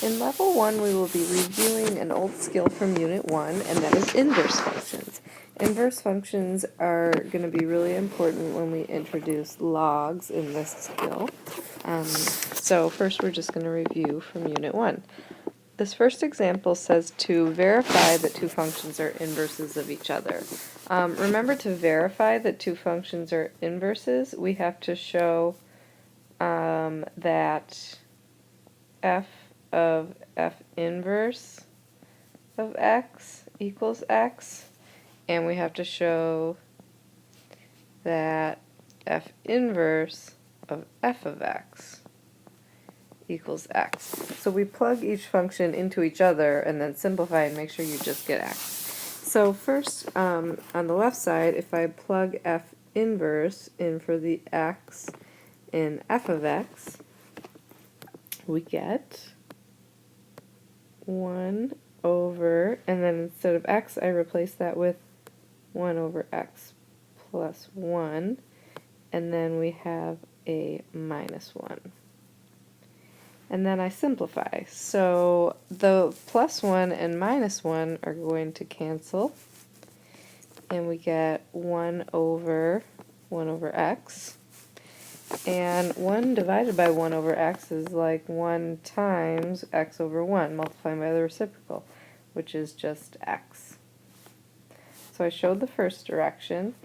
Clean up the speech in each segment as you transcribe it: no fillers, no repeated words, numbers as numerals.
In Level 1 we will be reviewing an old skill from Unit 1, and that is inverse functions. Inverse functions are going to be really important when we introduce logs in this skill. So first we're just going to review from Unit 1. This first example says to verify that two functions are inverses of each other. Remember, to verify that two functions are inverses, we have to show that f of f inverse of x equals x, and we have to show that f inverse of f of x equals x. So we plug each function into each other and then simplify and make sure you just get x. So first, on the left side, if I plug f inverse in for the x in f of x, we get 1 over, and then instead of x I replace that with 1 over x plus 1, and then we have a minus 1. And then I simplify. So the plus 1 and minus 1 are going to cancel, and we get 1 over x. And 1 divided by 1 over x is like 1 times x over 1 multiplied by the reciprocal, which is just x. So I showed the first direction,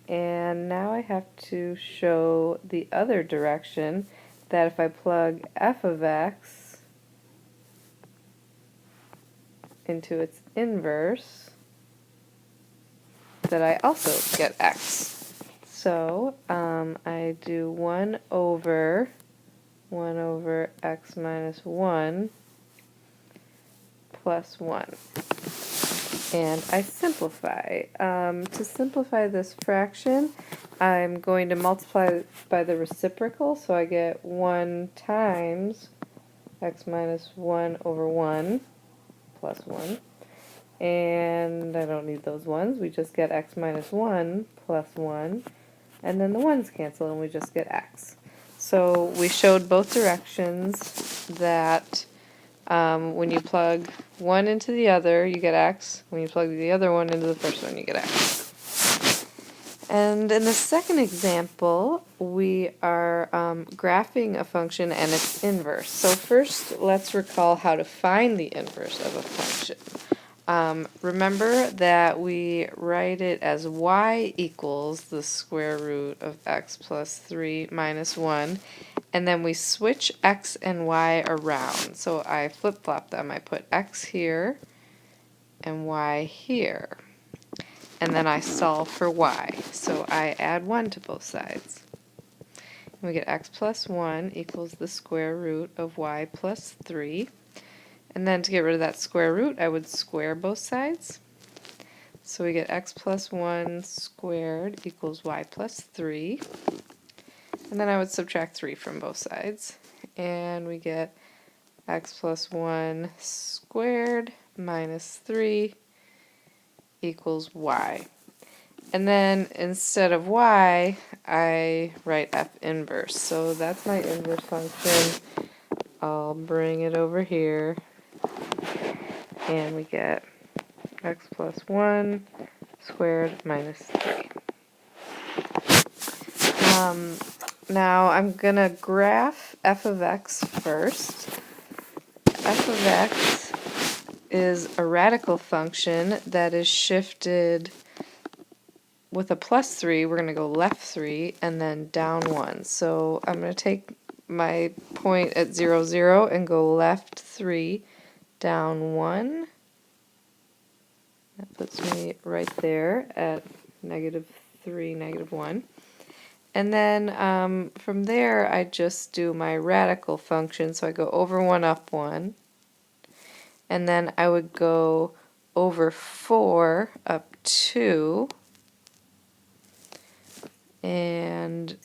and now I have to show the other direction, that if I plug f of x into its inverse, that I also get x. So I do 1 over x minus 1 plus 1. And I simplify. To simplify this fraction, I'm going to multiply by the reciprocal, so I get 1 times x minus 1 over 1 plus 1. And I don't need those ones, we just get x minus 1 plus 1, and then the 1's cancel and we just get x. So we showed both directions that when you plug one into the other, you get x. When you plug the other one into the first one, you get x. And in the second example, we are graphing a function and its inverse. So first, let's recall how to find the inverse of a function. Remember that we write it as y equals the square root of x plus 3 minus 1, and then we switch x and y around. So I flip-flop them. I put x here and y here, and then I solve for y. So I add 1 to both sides. And we get x plus 1 equals the square root of y plus 3. And then to get rid of that square root, I would square both sides. So we get x plus 1 squared equals y plus 3. And then I would subtract 3 from both sides. And we get x plus 1 squared minus 3 equals y. And then instead of y, I write f inverse. So that's my inverse function. I'll bring it over here. And we get x plus 1 squared minus 3. Now I'm going to graph f of x first. F of x is a radical function that is shifted with a plus 3. We're going to go left 3 and then down 1. So I'm going to take my point at 0, 0 and go left 3, down 1. That puts me right there at -3, -1. And then from there I just do my radical function. So I go over 1, up 1. And then I would go over 4, up 2. And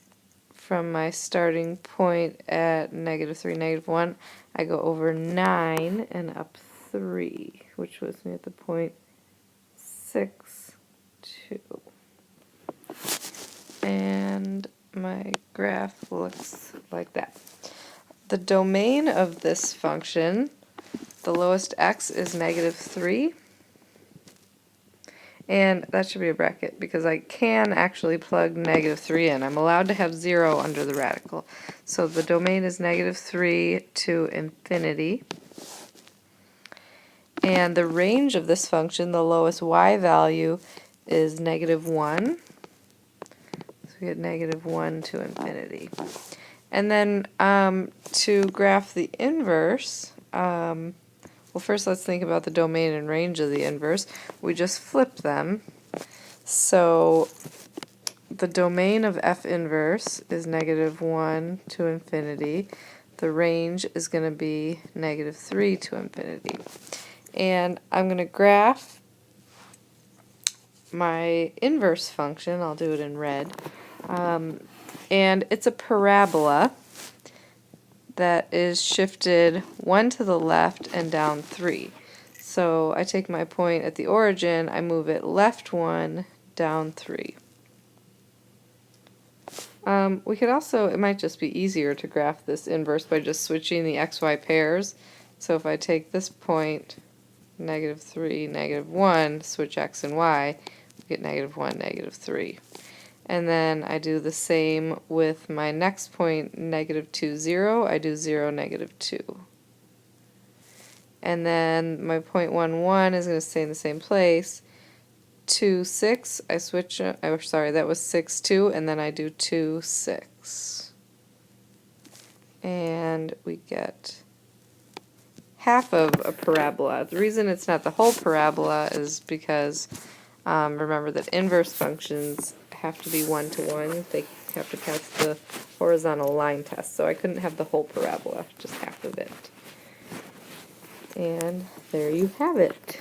from my starting point at -3, -1, I go over 9 and up 3, which puts me at the point 6, 2. And my graph looks like that. The domain of this function the lowest x is -3. And that should be a bracket because I can actually plug -3 in. I'm allowed to have 0 under the radical. So the domain is -3 to infinity. And the range of this function, the lowest y value, is -1. So we get -1 to infinity. And then to graph the inverse, well, first let's think about the domain and range of the inverse. We just flip them. So the domain of f inverse is -1 to infinity. The range is going to be -3 to infinity. And I'm going to graph my inverse function. I'll do it in red. And it's a parabola that is shifted 1 to the left and down 3. So I take my point at the origin, I move it left 1, down 3. We could also, it might just be easier to graph this inverse by just switching the xy pairs. So if I take this point, -3, -1, switch x and y, we get -1, -3. And then I do the same with my next point, -2, 0. I do 0, -2. And then my point 1, 1 is going to stay in the same place. 2, 6, I switch, sorry, that was 6, 2, and then I do 2, 6. And we get half of a parabola. The reason it's not the whole parabola is because remember that inverse functions have to be 1 to 1. They have to pass the horizontal line test. So I couldn't have the whole parabola, just half of it. And there you have it.